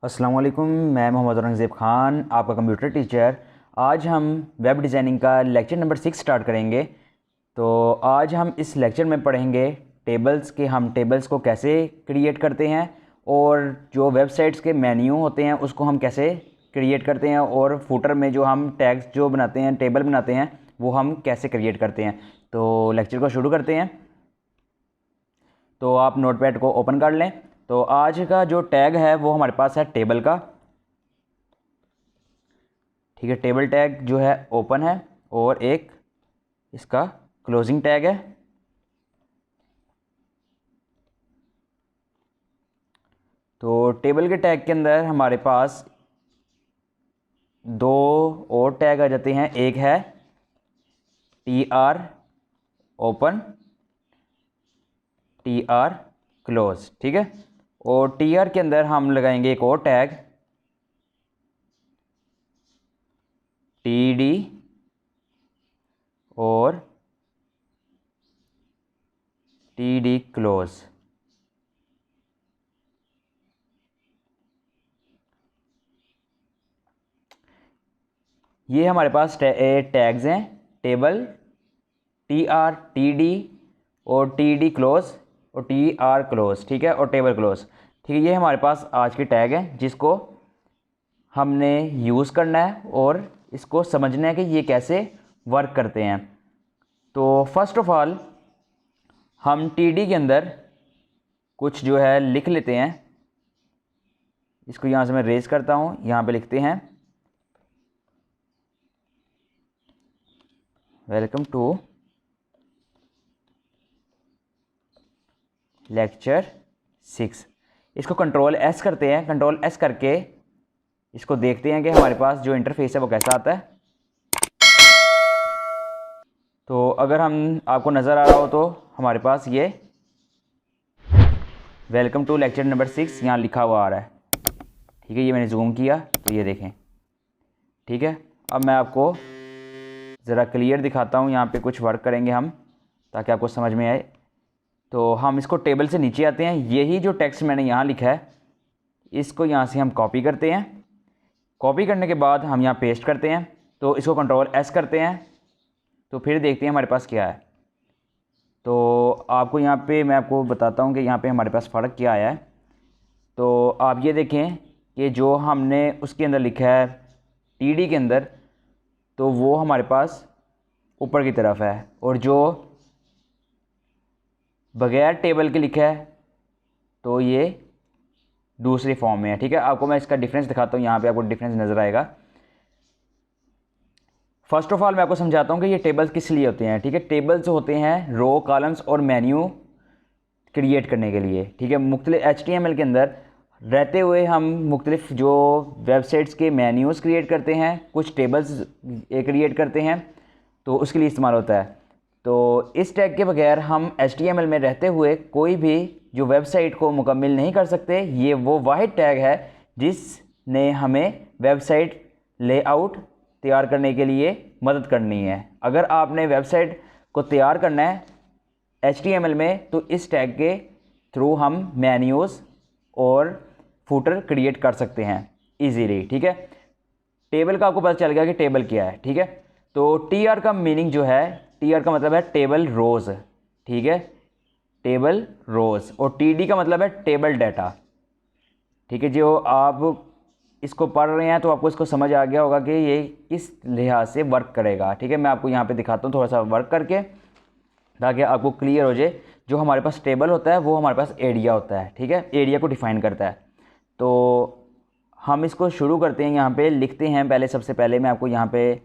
अस्सलाम वालेकुम, मैं मोहम्मद औरंगज़ेब ख़ान, आपका कंप्यूटर टीचर। आज हम वेब डिज़ाइनिंग का लेक्चर नंबर 6 स्टार्ट करेंगे। तो आज हम इस लेक्चर में पढ़ेंगे टेबल्स के, हम टेबल्स को कैसे क्रिएट करते हैं और जो वेबसाइट्स के मेन्यू होते हैं उसको हम कैसे क्रिएट करते हैं, और फुटर में जो हम टैग्स जो बनाते हैं, टेबल बनाते हैं, वो हम कैसे क्रिएट करते हैं। तो लेक्चर को शुरू करते हैं। तो आप नोटपैड को ओपन कर लें। तो आज का जो टैग है वो हमारे पास है टेबल का। ठीक है, टेबल टैग जो है ओपन है और एक इसका क्लोजिंग टैग है। तो टेबल के टैग के अंदर हमारे पास दो और टैग आ जाते हैं। एक है TR ओपन, TR क्लोज। ठीक है, और TR के अंदर हम लगाएंगे एक और टैग TD और TD क्लोज। ये हमारे पास टैग्स हैं, टेबल TR, TD और TD क्लोज और TR क्लोज। ठीक है, और टेबल क्लोज। ठीक है, ये हमारे पास आज के टैग हैं जिसको हमने यूज़ करना है और इसको समझना है कि ये कैसे वर्क करते हैं। तो फर्स्ट ऑफ ऑल हम TD के अंदर कुछ जो है लिख लेते हैं। इसको यहाँ से मैं रेज करता हूँ, यहाँ पे लिखते हैं वेलकम टू लेक्चर 6। इसको कंट्रोल S करते हैं। कंट्रोल S करके इसको देखते हैं कि हमारे पास जो इंटरफेस है वो कैसा आता है। तो अगर हम आपको नज़र आ रहा हो तो हमारे पास ये वेलकम टू लेक्चर नंबर 6 यहाँ लिखा हुआ आ रहा है। ठीक है, ये मैंने जूम किया तो ये देखें। ठीक है, अब मैं आपको ज़रा क्लियर दिखाता हूँ। यहाँ पे कुछ वर्क करेंगे हम ताकि आपको समझ में आए। तो हम इसको टेबल से नीचे आते हैं। यही जो टेक्स्ट मैंने यहाँ लिखा है इसको यहाँ से हम कॉपी करते हैं। कॉपी करने के बाद हम यहाँ पेस्ट करते हैं। तो इसको कंट्रोल S करते हैं। तो फिर देखते हैं हमारे पास क्या है। तो आपको यहाँ पे मैं आपको बताता हूँ कि यहाँ पे हमारे पास फ़र्क क्या आया है। तो आप ये देखें कि जो हमने उसके अंदर लिखा है TD के अंदर, तो वो हमारे पास ऊपर की तरफ है, और जो बगैर टेबल के लिखा है तो ये दूसरी फॉर्म में है। ठीक है, आपको मैं इसका डिफरेंस दिखाता हूँ। यहाँ पे आपको डिफरेंस नज़र आएगा। फर्स्ट ऑफ ऑल मैं आपको समझाता हूँ कि ये टेबल्स किस लिए होते हैं। ठीक है, टेबल्स होते हैं रो, कॉलम्स और मेन्यू क्रिएट करने के लिए। ठीक है, मुख्तलिफ HTML के अंदर रहते हुए हम मुख्तलिफ जो वेबसाइट्स के मेन्यूज़ क्रिएट करते हैं, कुछ टेबल्स क्रिएट करते हैं, तो उसके लिए इस्तेमाल होता है। तो इस टैग के बगैर हम HTML में रहते हुए कोई भी जो वेबसाइट को मुकम्मल नहीं कर सकते। ये वो वाहिद टैग है जिसने हमें वेबसाइट लेआउट तैयार करने के लिए मदद करनी है। अगर आपने वेबसाइट को तैयार करना है HTML में तो इस टैग के थ्रू हम मेन्यूज़ और फुटर क्रिएट कर सकते हैं इजीली। ठीक है, टेबल का आपको पता चल गया कि टेबल क्या है। ठीक है, तो TR का मीनिंग जो है, TR का मतलब है टेबल रोज़। ठीक है, टेबल रोज़। और TD का मतलब है टेबल डाटा। ठीक है, जो आप इसको पढ़ रहे हैं तो आपको इसको समझ आ गया होगा कि ये किस लिहाज से वर्क करेगा। ठीक है, मैं आपको यहाँ पे दिखाता हूँ थोड़ा सा वर्क करके ताकि आपको क्लियर हो जाए। जो हमारे पास टेबल होता है वो हमारे पास एरिया होता है। ठीक है, एरिया को डिफ़ाइन करता है। तो हम इसको शुरू करते हैं। यहाँ पे लिखते हैं पहले, सबसे पहले मैं आपको यहाँ पे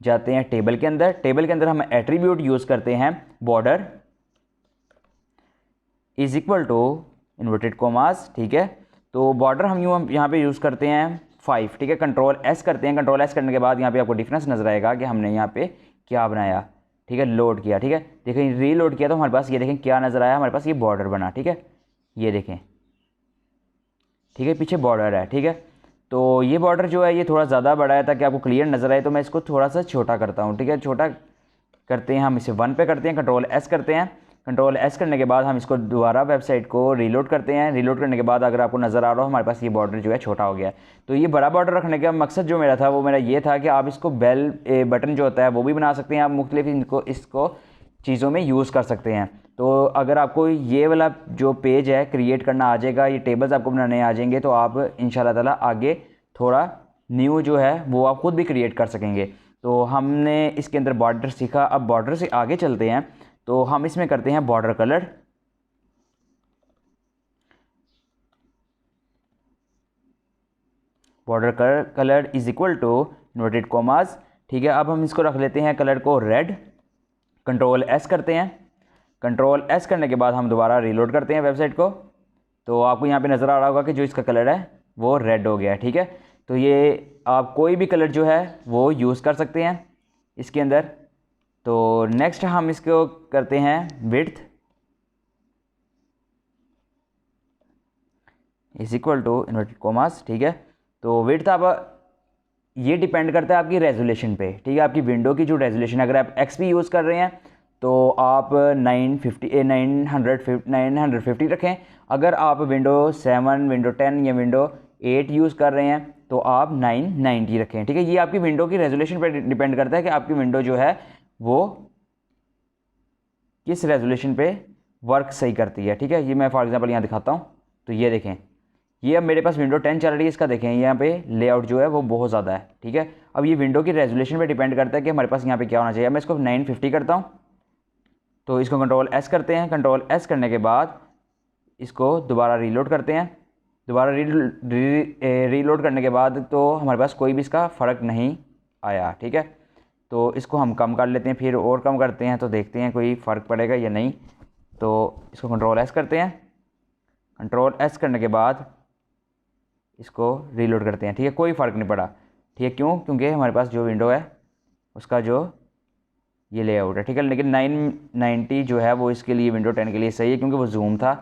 जाते हैं टेबल के अंदर। टेबल के अंदर हम एट्रीब्यूट यूज़ करते हैं border is equal to inverted commas. ठीक है, तो बॉर्डर हम यहाँ पे यूज़ करते हैं 5। ठीक है, कंट्रोल S करते हैं। कंट्रोल S करने के बाद यहाँ पे आपको डिफरेंस नज़र आएगा कि हमने यहाँ पे क्या बनाया। ठीक है, लोड किया। ठीक है, देखें रीलोड किया तो हमारे पास ये देखें क्या नज़र आया, हमारे पास ये बॉर्डर बना। ठीक है, ये देखें। ठीक है, पीछे बॉर्डर है। ठीक है, तो ये बॉर्डर जो है ये थोड़ा ज़्यादा बड़ा है ताकि आपको क्लियर नज़र आए, तो मैं इसको थोड़ा सा छोटा करता हूँ। ठीक है, छोटा करते हैं हम इसे 1 पे करते हैं। कंट्रोल S करते हैं। कंट्रोल एस करने के बाद हम इसको दोबारा वेबसाइट को रीलोड करते हैं। रीलोड करने के बाद अगर आपको नज़र आ रहा हो हमारे पास ये बॉर्डर जो है छोटा हो गया है। तो ये बड़ा बॉर्डर रखने का मकसद जो मेरा था वो मेरा ये था कि आप इसको बेल बटन जो होता है वो भी बना सकते हैं, आप मुख्तलिफ इसको चीज़ों में यूज़ कर सकते हैं। तो अगर आपको ये वाला जो पेज है क्रिएट करना आ जाएगा, ये टेबल्स आपको बनाने आ जाएंगे, तो आप इंशाल्लाह ताला आगे थोड़ा न्यू जो है वो आप ख़ुद भी क्रिएट कर सकेंगे। तो हमने इसके अंदर बॉर्डर सीखा, अब बॉर्डर से आगे चलते हैं। तो हम इसमें करते हैं border colour. Border colour is equal to inverted commas, ठीक है। अब हम इसको रख लेते हैं कलर को रेड। कंट्रोल एस करते हैं। कंट्रोल एस करने के बाद हम दोबारा रीलोड करते हैं वेबसाइट को। तो आपको यहाँ पे नज़र आ रहा होगा कि जो इसका कलर है वो रेड हो गया है, ठीक है। तो ये आप कोई भी कलर जो है वो यूज़ कर सकते हैं इसके अंदर। तो नेक्स्ट हम इसको करते हैं width is equal to inverted commas, ठीक है। तो विड्थ आप ये डिपेंड करता है आपकी रेजोल्यूशन पे, ठीक है। आपकी विंडो की जो रेजोल्यूशन है, अगर आप एक्सपी यूज़ कर रहे हैं तो आप 950 रखें। अगर आप विंडो 7, विंडो 10 या विंडो 8 यूज़ कर रहे हैं तो आप 990 रखें, ठीक है। ये आपकी विंडो की रेजोल्यूशन पे डिपेंड करता है कि आपकी विंडो जो है वो किस रेजोल्यूशन पे वर्क सही करती है, ठीक है। ये मैं फॉर एग्जांपल यहाँ दिखाता हूँ। तो ये देखें, ये अब मेरे पास विंडो 10 चल रही है, इसका देखें यहाँ पे लेआउट जो है वो बहुत ज़्यादा है, ठीक है। अब ये विंडो की रेजोल्यूशन पे डिपेंड करता है कि हमारे पास यहाँ पे क्या होना चाहिए। मैं इसको 950 करता हूँ। तो इसको कंट्रोल एस करते हैं। कंट्रोल एस करने के बाद इसको दोबारा रीलोड करते हैं। दोबारा रीलोड करने के बाद तो हमारे पास कोई भी इसका फ़र्क नहीं आया, ठीक है। तो इसको हम कम कर लेते हैं, फिर और कम करते हैं, तो देखते हैं कोई फ़र्क पड़ेगा या नहीं। तो इसको कंट्रोल एस करते हैं। कंट्रोल एस करने के बाद इसको रीलोड करते हैं, ठीक है। कोई फ़र्क नहीं पड़ा, ठीक है। क्यों? क्योंकि हमारे पास जो विंडो है उसका जो ये लेआउट है, ठीक है। लेकिन 990 जो है वो इसके लिए विंडो 10 के लिए सही है, क्योंकि वो जूम था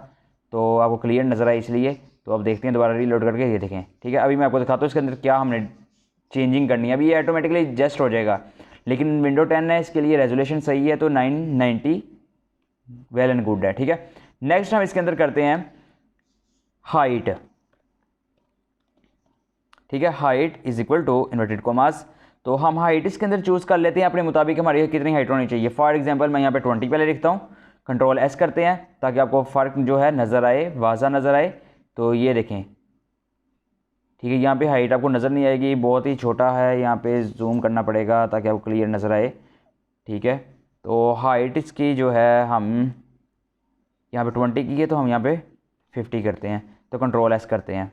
तो आपको क्लियर नज़र आया इसलिए। तो अब देखते हैं दोबारा रीलोड करके, ये देखें, ठीक है। अभी मैं आपको दिखाता हूँ इसके अंदर क्या हमने चेंजिंग करनी है। अभी ये ऑटोमेटिकली एडजस्ट हो जाएगा, लेकिन विंडो 10 है इसके लिए रेजोल्यूशन सही है, तो 990 वेल एंड गुड है, ठीक है। नेक्स्ट हम इसके अंदर करते हैं हाइट, ठीक है। Height is equal to inverted commas. तो हम हाइट इसके अंदर चूज़ कर लेते हैं अपने मुताबिक हमारी कितनी हाइट होनी चाहिए। फॉर एग्जांपल मैं यहाँ पे 20 पहले लिखता हूँ। कंट्रोल एस करते हैं ताकि आपको फ़र्क जो है नज़र आए, वाज़ा नज़र आए। तो ये देखें, ठीक है। यहाँ पे हाइट आपको नज़र नहीं आएगी, बहुत ही छोटा है, यहाँ पे जूम करना पड़ेगा ताकि आपको क्लियर नज़र आए, ठीक है। तो हाइट इसकी जो है हम यहाँ पे 20 की है, तो हम यहाँ पे 50 करते हैं। तो कंट्रोल एस करते हैं,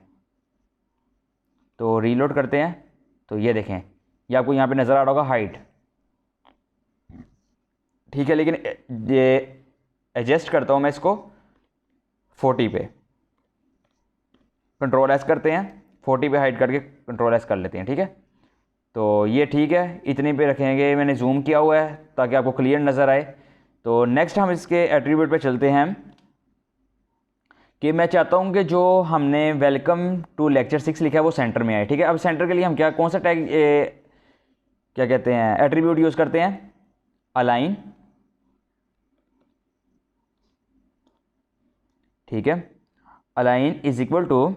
तो रीलोड करते हैं। तो ये देखें, ये आपको यहाँ पे नज़र आ रहा होगा हाइट, ठीक है। लेकिन ये एडजस्ट करता हूँ मैं इसको 40 पे। कंट्रोल एस करते हैं, 40 पे हाइट करके कंट्रोल एस कर लेते हैं, ठीक है। तो ये ठीक है, इतनी पे रखेंगे। मैंने जूम किया हुआ है ताकि आपको क्लियर नज़र आए। तो नेक्स्ट हम इसके एट्रीब्यूट पे चलते हैं कि मैं चाहता हूं कि जो हमने वेलकम टू लेक्चर 6 लिखा है वो सेंटर में आए, ठीक है। अब सेंटर के लिए हम कौन सा टैग क्या कहते हैं एट्रीब्यूट यूज़ करते हैं, अलाइन, ठीक है। Align is equal to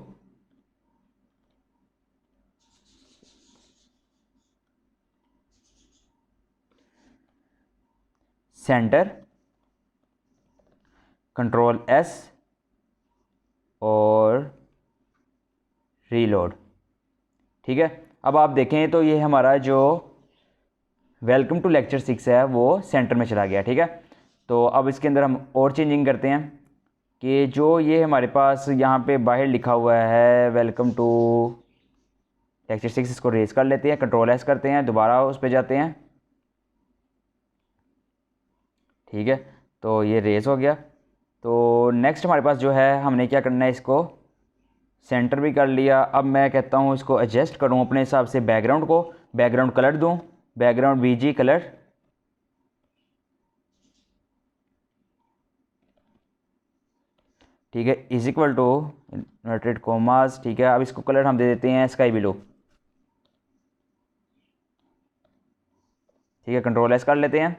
centre, control S और रीलोड, ठीक है। अब आप देखें तो ये हमारा जो वेलकम टू लेक्चर 6 है वो सेंटर में चला गया, ठीक है। तो अब इसके अंदर हम और चेंजिंग करते हैं कि जो ये हमारे पास यहाँ पे बाहर लिखा हुआ है वेलकम टू लेक्चर 6, इसको रेज कर लेते हैं। कंट्रोल एस करते हैं, दोबारा उस पर जाते हैं, ठीक है। तो ये रेज हो गया। तो नेक्स्ट हमारे पास जो है हमने क्या करना है, इसको सेंटर भी कर लिया। अब मैं कहता हूँ इसको एडजस्ट करूँ अपने हिसाब से, बैकग्राउंड को बैकग्राउंड कलर दूँ, बैकग्राउंड बीजी कलर, ठीक है, is equal to inverted commas, ठीक है। अब इसको कलर हम दे देते हैं स्काई ब्लू, ठीक है। कंट्रोल एस कर लेते हैं।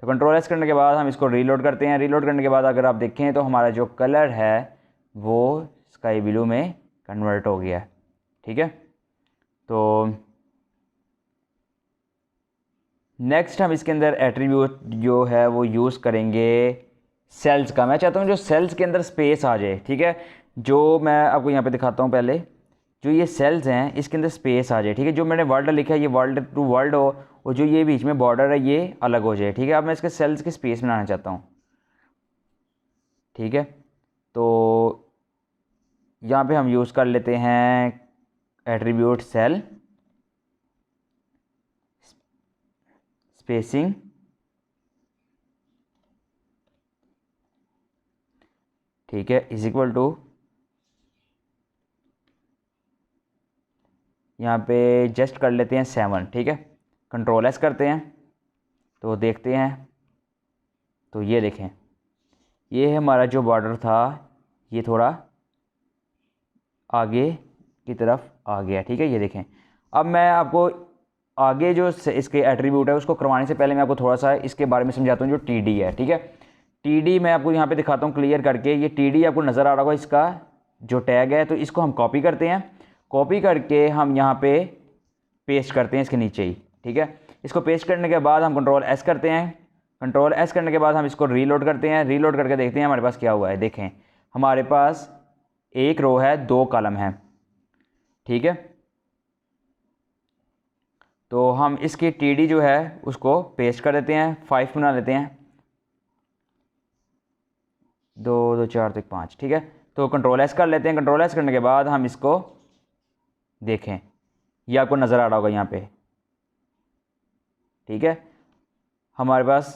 तो कंट्रोल एस करने के बाद हम इसको रीलोड करते हैं। रीलोड करने के बाद अगर आप देखें तो हमारा जो कलर है वो स्काई ब्लू में कन्वर्ट हो गया है, ठीक है। तो नेक्स्ट हम इसके अंदर एट्रीब्यूट जो है वो यूज़ करेंगे सेल्स का। मैं चाहता हूँ जो सेल्स के अंदर स्पेस आ जाए, ठीक है। जो मैं आपको यहाँ पे दिखाता हूँ, पहले जो ये सेल्स हैं इसके अंदर स्पेस आ जाए, ठीक है। जो मैंने वर्ल्ड लिखा है ये वर्ल्ड टू वर्ल्ड हो, और जो ये बीच में बॉर्डर है ये अलग हो जाए, ठीक है। अब मैं इसके सेल्स की स्पेस बनाना चाहता हूँ, ठीक है। तो यहाँ पे हम यूज़ कर लेते हैं एट्रीब्यूट सेल स्पेसिंग, ठीक है, इज इक्वल टू, यहाँ पे जस्ट कर लेते हैं 7, ठीक है। कंट्रोल एस करते हैं तो देखते हैं, तो ये देखें ये हमारा जो बॉर्डर था ये थोड़ा आगे की तरफ आ गया, ठीक है। ये देखें। अब मैं आपको आगे जो इसके एट्रीब्यूट है उसको करवाने से पहले मैं आपको थोड़ा सा इसके बारे में समझाता हूँ, जो टी डी है, ठीक है। टी डी मैं आपको यहाँ पे दिखाता हूँ क्लियर करके। ये टी डी आपको नज़र आ रहा होगा, इसका जो टैग है, तो इसको हम कॉपी करते हैं। कॉपी करके हम यहाँ पे पेस्ट करते हैं इसके नीचे ही, ठीक है। इसको पेस्ट करने के बाद हम कंट्रोल एस करते हैं। कंट्रोल एस करने के बाद हम इसको रीलोड करते हैं। रीलोड करके देखते हैं हमारे पास क्या हुआ है। देखें हमारे पास एक रो है, 2 कॉलम है, ठीक है। तो हम इसकी टीडी जो है उसको पेस्ट कर देते हैं, 5 बना लेते हैं, 2 2 4 तक 5, ठीक है। तो कंट्रोल एस कर लेते हैं। कंट्रोल एस करने के बाद हम इसको देखें, ये आपको नज़र आ रहा होगा यहाँ पे, ठीक है। हमारे पास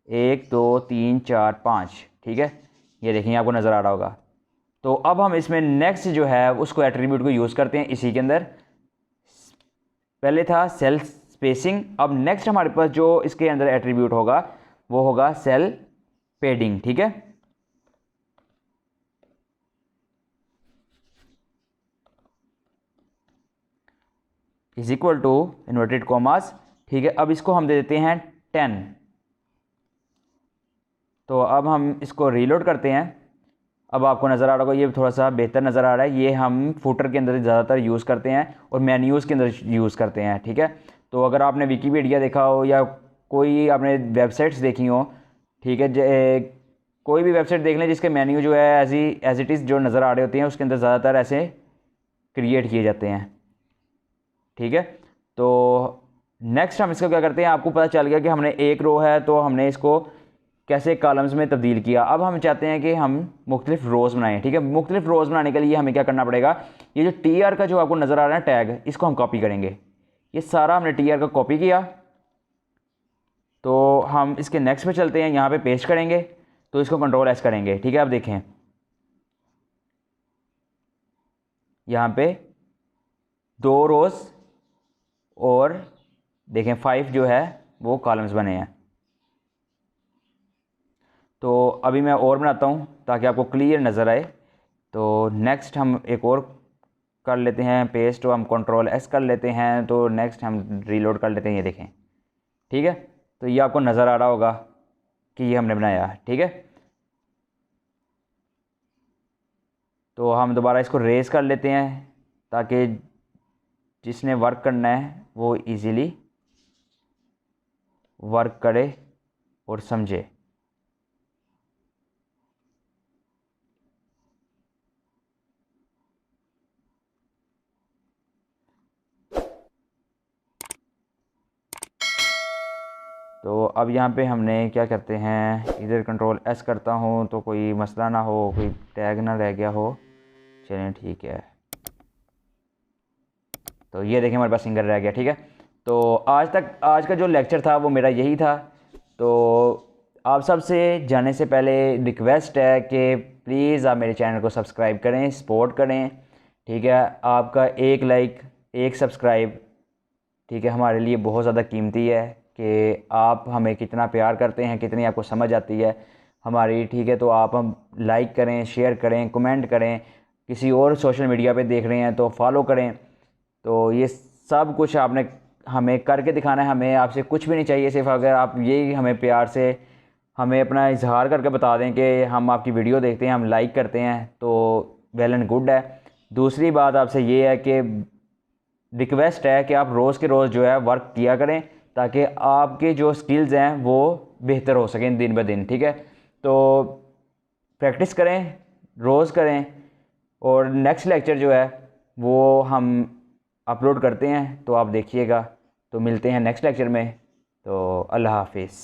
1 2 3 4 5, ठीक है। ये देखें आपको नज़र आ रहा होगा। तो अब हम इसमें नेक्स्ट जो है उसको एट्रीब्यूट को यूज़ करते हैं इसी के अंदर। पहले था सेल स्पेसिंग, अब नेक्स्ट हमारे पास जो इसके अंदर एट्रीब्यूट होगा वो होगा सेल पेडिंग, ठीक है। Is equal to inverted commas, ठीक है। अब इसको हम दे देते हैं 10। तो अब हम इसको रीलोड करते हैं। अब आपको नज़र आ रहा होगा ये थोड़ा सा बेहतर नज़र आ रहा है। ये हम फुटर के अंदर ज़्यादातर यूज़ करते हैं और मेन्यूज़ के अंदर यूज़ करते हैं, ठीक है। तो अगर आपने विकीपीडिया देखा हो या कोई आपने वेबसाइट्स देखी हो, ठीक है, कोई भी वेबसाइट देख लें जिसके मेन्यू जो है एज इट इज़ जो नज़र आ रहे होते हैं उसके अंदर ज़्यादातर ऐसे क्रिएट किए जाते हैं, ठीक है। तो नेक्स्ट हम इसका क्या करते हैं, आपको पता चल गया कि हमने एक रो है तो हमने इसको कैसे कॉलम्स में तब्दील किया। अब हम चाहते हैं कि हम मुख्तलिफ रोज़ बनाएं, ठीक है। मुख्तलिफ रोज़ बनाने के लिए हमें क्या करना पड़ेगा, ये जो टी आर का जो आपको नज़र आ रहा है टैग, इसको हम कॉपी करेंगे। ये सारा हमने टी आर का कॉपी किया। तो हम इसके नेक्स्ट पे चलते हैं, यहाँ पे पेस्ट करेंगे, तो इसको कंट्रोल एस करेंगे, ठीक है। अब देखें यहाँ पे 2 रोज़ और देखें 5 जो है वो कॉलम्स बने हैं। तो अभी मैं और बनाता हूँ ताकि आपको क्लियर नज़र आए। तो नेक्स्ट हम एक और कर लेते हैं पेस्ट, तो हम कंट्रोल एस कर लेते हैं। तो नेक्स्ट हम रीलोड कर लेते हैं, ये देखें, ठीक है। तो ये आपको नज़र आ रहा होगा कि ये हमने बनाया, ठीक है। तो हम दोबारा इसको रेस कर लेते हैं ताकि जिसने वर्क करना है वो इजीली वर्क करे और समझे। तो अब यहाँ पे हमने क्या करते हैं, इधर कंट्रोल एस करता हूँ तो कोई मसला ना हो, कोई टैग ना रह गया हो। चलें ठीक है। तो ये देखें हमारे पास सिंगल रह गया, ठीक है। तो आज का जो लेक्चर था वो मेरा यही था। तो आप सबसे जाने से पहले रिक्वेस्ट है कि प्लीज़ आप मेरे चैनल को सब्सक्राइब करें, सपोर्ट करें, ठीक है। आपका एक लाइक, एक सब्सक्राइब, ठीक है, हमारे लिए बहुत ज़्यादा कीमती है कि आप हमें कितना प्यार करते हैं, कितनी आपको समझ आती है हमारी, ठीक है। तो आप हम लाइक करें, शेयर करें, कमेंट करें, किसी और सोशल मीडिया पे देख रहे हैं तो फॉलो करें। तो ये सब कुछ आपने हमें करके दिखाना है, हमें आपसे कुछ भी नहीं चाहिए, सिर्फ अगर आप यही हमें प्यार से हमें अपना इजहार करके बता दें कि हम आपकी वीडियो देखते हैं, हम लाइक करते हैं, तो वेल एंड गुड है। दूसरी बात आपसे ये है कि रिक्वेस्ट है कि आप रोज़ के रोज़ जो है वर्क किया करें, ताकि आपके जो स्किल्स हैं वो बेहतर हो सकें दिन ब दिन, ठीक है। तो प्रैक्टिस करें, रोज़ करें, और नेक्स्ट लेक्चर जो है वो हम अपलोड करते हैं, तो आप देखिएगा। तो मिलते हैं नेक्स्ट लेक्चर में। तो अल्लाह हाफिज़।